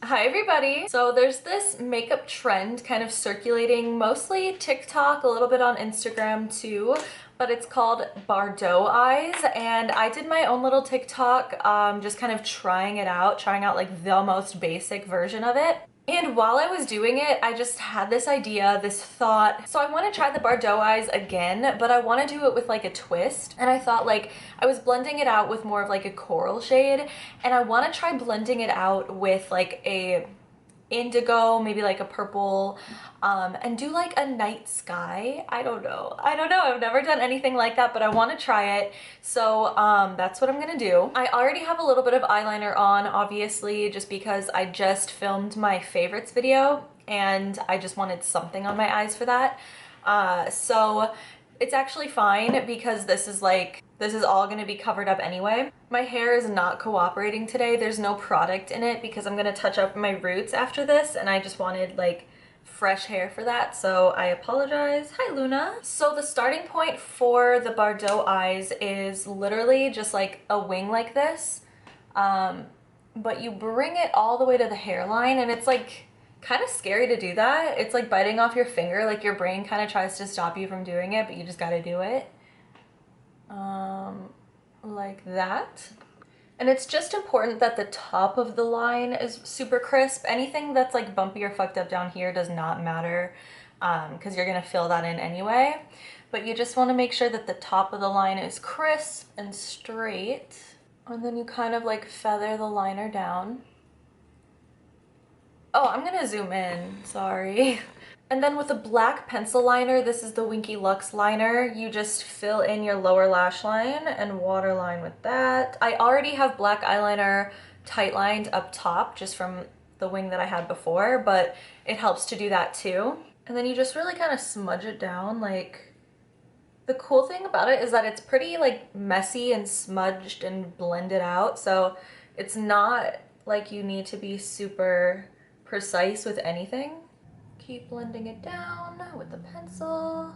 Hi everybody! So there's this makeup trend kind of circulating, mostly TikTok, a little bit on Instagram too, but it's called Bardot Eyes, and I did my own little TikTok, just kind of trying it out, trying out like the most basic version of it. And while I was doing it, I just had this idea, this thought. So I want to try the Bardot Eyes again, but I want to do it with like a twist. And I thought like, I was blending it out with more of like a coral shade, and I want to try blending it out with like a indigo, maybe like a purple, and do like a night sky. I don't know. I've never done anything like that, but I want to try it. So that's what I'm gonna do. I already have a little bit of eyeliner on, obviously, just because I just filmed my favorites video and I just wanted something on my eyes for that. So it's actually fine because this is all gonna be covered up anyway. My hair is not cooperating today. There's no product in it because I'm gonna touch up my roots after this, and I just wanted like fresh hair for that, so I apologize. Hi Luna. So the starting point for the Bardot Eyes is literally just like a wing like this, but you bring it all the way to the hairline, and it's like kind of scary to do that. It's like biting off your finger, like your brain kind of tries to stop you from doing it, but you just gotta do it. Like that. And it's just important that the top of the line is super crisp. Anything that's like bumpy or fucked up down here does not matter, because you're gonna fill that in anyway. But you just want to make sure that the top of the line is crisp and straight. And then you kind of like feather the liner down. Oh, I'm gonna zoom in, sorry. And then with a black pencil liner, this is the Winky Lux liner, you just fill in your lower lash line and waterline with that. I already have black eyeliner tight lined up top just from the wing that I had before, but it helps to do that too. And then you just really kind of smudge it down. Like, the cool thing about it is that it's pretty like messy and smudged and blended out, so it's not like you need to be super precise with anything. Keep blending it down with the pencil.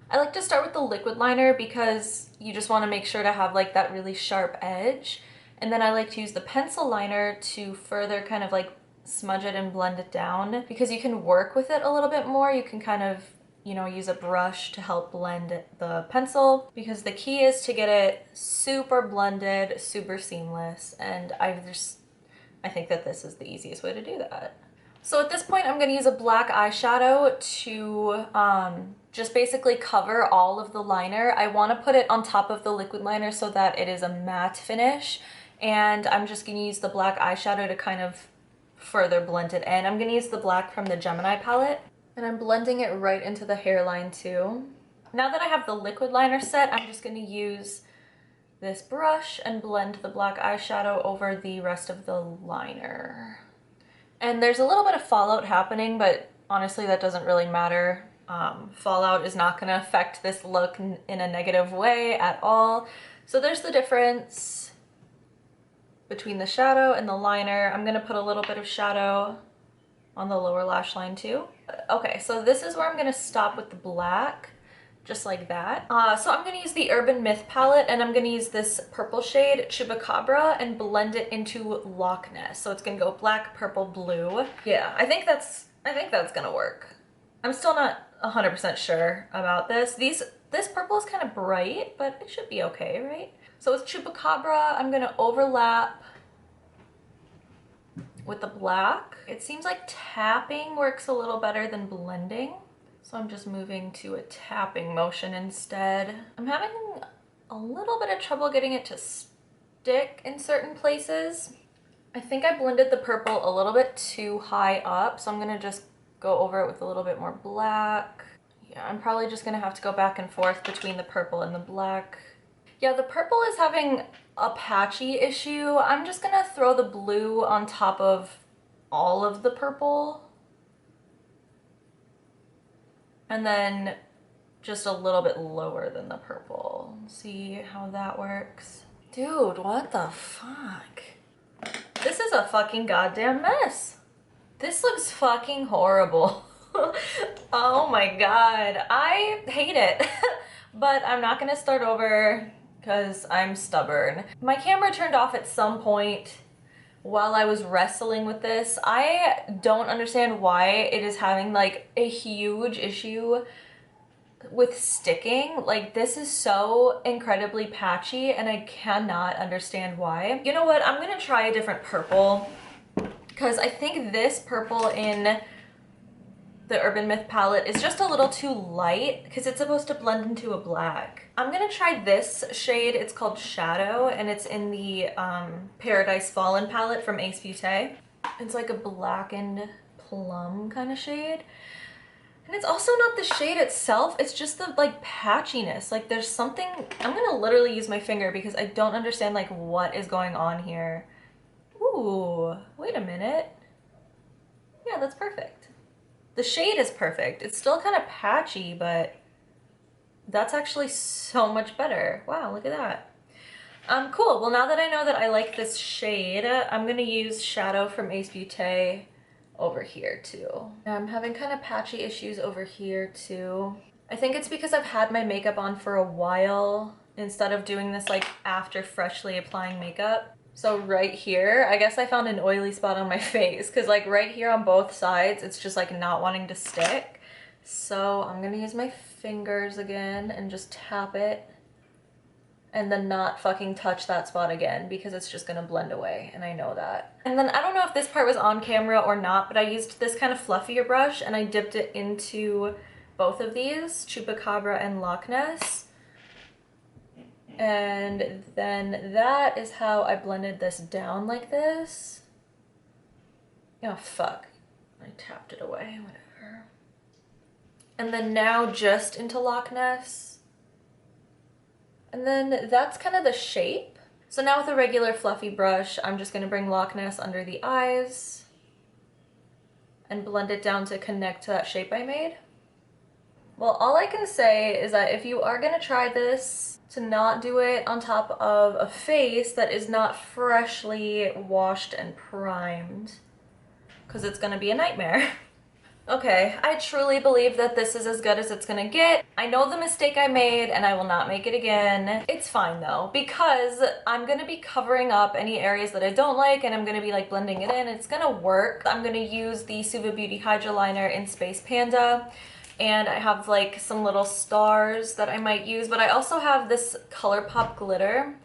I like to start with the liquid liner because you just want to make sure to have like that really sharp edge. And then I like to use the pencil liner to further kind of like smudge it and blend it down, because you can work with it a little bit more. You can kind of, you know, use a brush to help blend the pencil, because the key is to get it super blended, super seamless. And I think that this is the easiest way to do that. So at this point, I'm going to use a black eyeshadow to just basically cover all of the liner. I want to put it on top of the liquid liner so that it is a matte finish. And I'm just going to use the black eyeshadow to kind of further blend it in. I'm going to use the black from the Gemini palette. And I'm blending it right into the hairline too. Now that I have the liquid liner set, I'm just going to use this brush and blend the black eyeshadow over the rest of the liner. And there's a little bit of fallout happening, but honestly that doesn't really matter. Fallout is not going to affect this look in a negative way at all. So there's the difference between the shadow and the liner. I'm going to put a little bit of shadow on the lower lash line too. Okay, so this is where I'm going to stop with the black. Just like that. So I'm gonna use the Urban Myth palette, and I'm gonna use this purple shade, Chupacabra, and blend it into Loch Ness. So it's gonna go black, purple, blue. Yeah, I think that's gonna work. I'm still not 100% sure about this. This purple is kind of bright, but it should be okay, right? So with Chupacabra, I'm gonna overlap with the black. It seems like tapping works a little better than blending. So I'm just moving to a tapping motion instead. I'm having a little bit of trouble getting it to stick in certain places. I think I blended the purple a little bit too high up, so I'm gonna just go over it with a little bit more black. Yeah, I'm probably just gonna have to go back and forth between the purple and the black. Yeah, the purple is having a patchy issue. I'm just gonna throw the blue on top of all of the purple. And then just a little bit lower than the purple. See how that works? Dude, what the fuck? This is a fucking goddamn mess. This looks fucking horrible. Oh my god, I hate it. But I'm not gonna start over because I'm stubborn. My camera turned off at some point while I was wrestling with this. I don't understand why it is having like a huge issue with sticking. Like, this is so incredibly patchy and I cannot understand why. You know what? I'm gonna try a different purple because I think this purple in the Urban Myth palette is just a little too light because it's supposed to blend into a black. I'm gonna try this shade. It's called Shadow and it's in the Paradise Fallen palette from Ace Beauté. It's like a blackened plum kind of shade. And it's also not the shade itself, it's just the like patchiness. Like there's something, I'm gonna literally use my finger because I don't understand like what is going on here. Ooh, wait a minute. Yeah, that's perfect. The shade is perfect. It's still kind of patchy, but that's actually so much better. Wow, look at that. Cool, well now that I know that I like this shade, I'm gonna use Shadow from Ace Beauté over here too. I'm having kind of patchy issues over here too. I think it's because I've had my makeup on for a while instead of doing this like after freshly applying makeup. So right here, I guess I found an oily spot on my face because like right here on both sides, it's just like not wanting to stick. So I'm gonna use my fingers again and just tap it and then not fucking touch that spot again because it's just gonna blend away and I know that. And then I don't know if this part was on camera or not, but I used this kind of fluffier brush and I dipped it into both of these, Chupacabra and Loch Ness. And then that is how I blended this down like this. Oh fuck, I tapped it away, whatever. And then now just into Loch Ness. And then that's kind of the shape. So now with a regular fluffy brush, I'm just gonna bring Loch Ness under the eyes and blend it down to connect to that shape I made. Well, all I can say is that if you are gonna try this, to not do it on top of a face that is not freshly washed and primed, because it's gonna be a nightmare. Okay, I truly believe that this is as good as it's gonna get. I know the mistake I made and I will not make it again. It's fine though, because I'm gonna be covering up any areas that I don't like and I'm gonna be like blending it in. It's gonna work. I'm gonna use the Suva Beauty Hydra Liner in Space Panda. And I have like some little stars that I might use, but I also have this ColourPop glitter.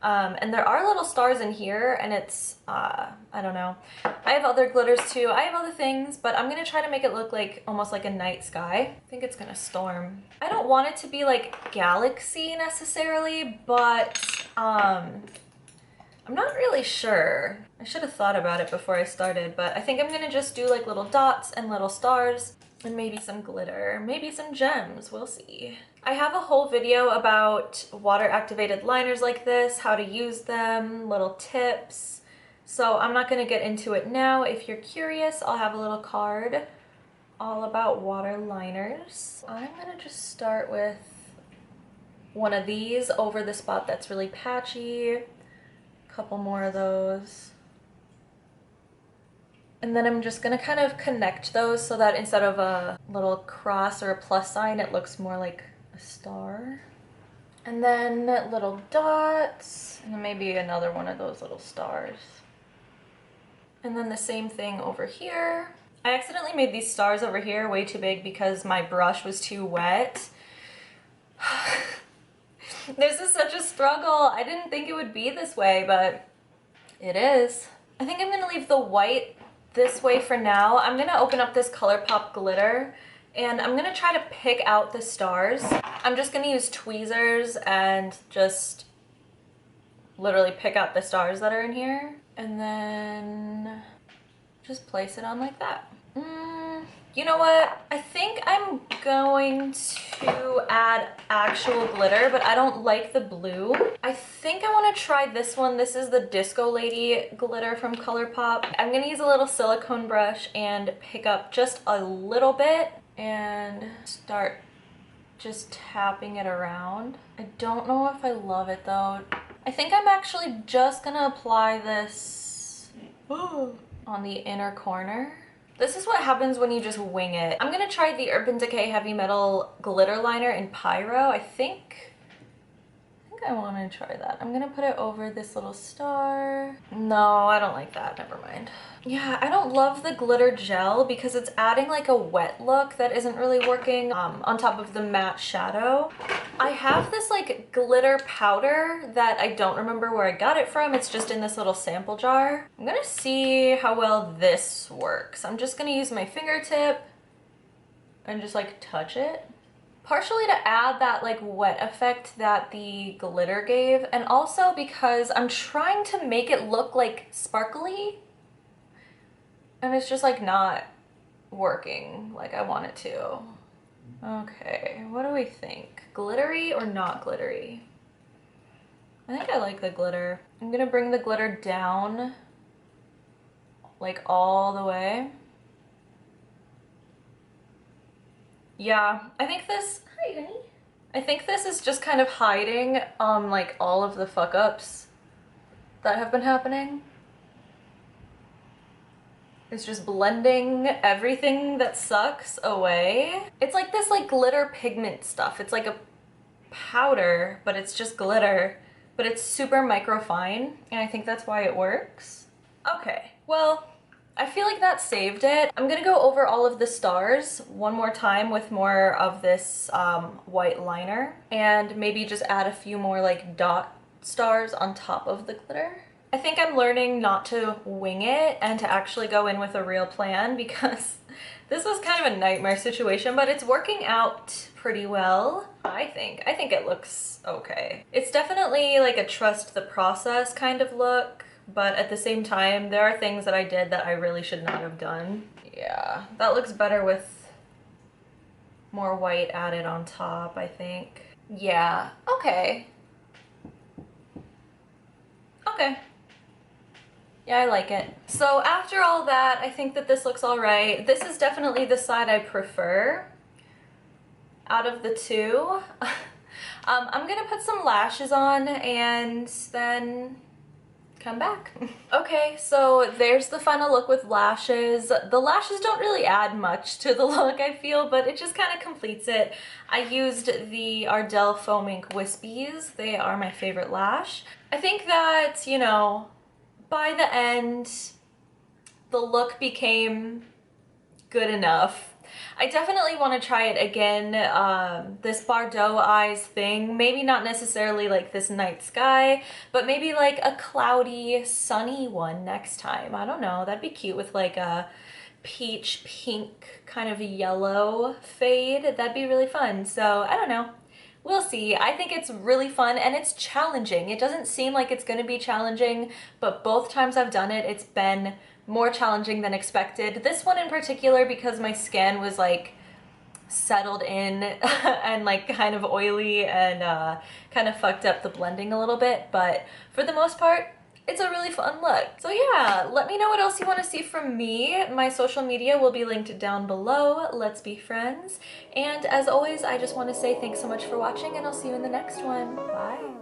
And there are little stars in here and it's, I don't know. I have other glitters too. I have other things, but I'm gonna try to make it look like almost like a night sky. I think it's gonna storm. I don't want it to be like galaxy necessarily, but I'm not really sure. I should have thought about it before I started, but I think I'm gonna just do like little dots and little stars. And maybe some glitter, maybe some gems, we'll see. I have a whole video about water activated liners like this, how to use them, little tips. So I'm not gonna get into it now. If you're curious, I'll have a little card all about water liners. I'm gonna just start with one of these over the spot that's really patchy. A couple more of those. And then I'm just gonna kind of connect those so that instead of a little cross or a plus sign, it looks more like a star. And then little dots, and then maybe another one of those little stars. And then the same thing over here. I accidentally made these stars over here way too big because my brush was too wet. This is such a struggle. I didn't think it would be this way, but it is. I think I'm gonna leave the white this way for now. I'm gonna open up this ColourPop glitter and I'm gonna try to pick out the stars. I'm just gonna use tweezers and just literally pick out the stars that are in here and then just place it on like that. You know what? I think I'm going to add actual glitter, but I don't like the blue. I think I want to try this one. This is the Disco Lady glitter from ColourPop. I'm going to use a little silicone brush and pick up just a little bit and start just tapping it around. I don't know if I love it though. I think I'm actually just going to apply this on the inner corner. This is what happens when you just wing it. I'm gonna try the Urban Decay Heavy Metal Glitter Liner in Pyro. I think I want to try that. I'm gonna put it over this little star. No, I don't like that. Never mind. Yeah, I don't love the glitter gel because it's adding like a wet look that isn't really working on top of the matte shadow. I have this like glitter powder that I don't remember where I got it from. It's just in this little sample jar. I'm gonna see how well this works. I'm just gonna use my fingertip and just like touch it. Partially to add that like wet effect that the glitter gave, and also because I'm trying to make it look like sparkly and it's just like not working like I want it to. Okay, what do we think? Glittery or not glittery? I think I like the glitter. I'm gonna bring the glitter down like all the way. Yeah, I think this, hi honey. I think this is just kind of hiding like all of the fuck ups that have been happening. It's just blending everything that sucks away. It's like this like glitter pigment stuff. It's like a powder, but it's just glitter, but it's super microfine, and I think that's why it works. Okay, well, I feel like that saved it. I'm gonna go over all of the stars one more time with more of this white liner, and maybe just add a few more like dot stars on top of the glitter. I think I'm learning not to wing it and to actually go in with a real plan, because this was kind of a nightmare situation, but it's working out pretty well, I think. I think it looks okay. It's definitely like a trust the process kind of look, but at the same time, there are things that I did that I really should not have done. Yeah, that looks better with more white added on top, I think. Yeah, okay. Okay. Yeah, I like it. So after all that, I think that this looks all right. This is definitely the side I prefer out of the two. I'm gonna put some lashes on and then come back. Okay, so there's the final look with lashes. The lashes don't really add much to the look, I feel, but it just kind of completes it. I used the Ardell Foam Ink Wispies. They are my favorite lash. I think that, you know, by the end, the look became good enough. I definitely want to try it again, this Bardot Eyes thing. Maybe not necessarily like this night sky, but maybe like a cloudy, sunny one next time. I don't know, that'd be cute with like a peach pink kind of yellow fade. That'd be really fun. So I don't know. We'll see. I think it's really fun and it's challenging. It doesn't seem like it's going to be challenging, but both times I've done it, it's been more challenging than expected. This one in particular, because my skin was like settled in and like kind of oily and kind of fucked up the blending a little bit, but for the most part, it's a really fun look. So yeah, let me know what else you want to see from me. My social media will be linked down below. Let's be friends. And as always, I just want to say thanks so much for watching, and I'll see you in the next one. Bye.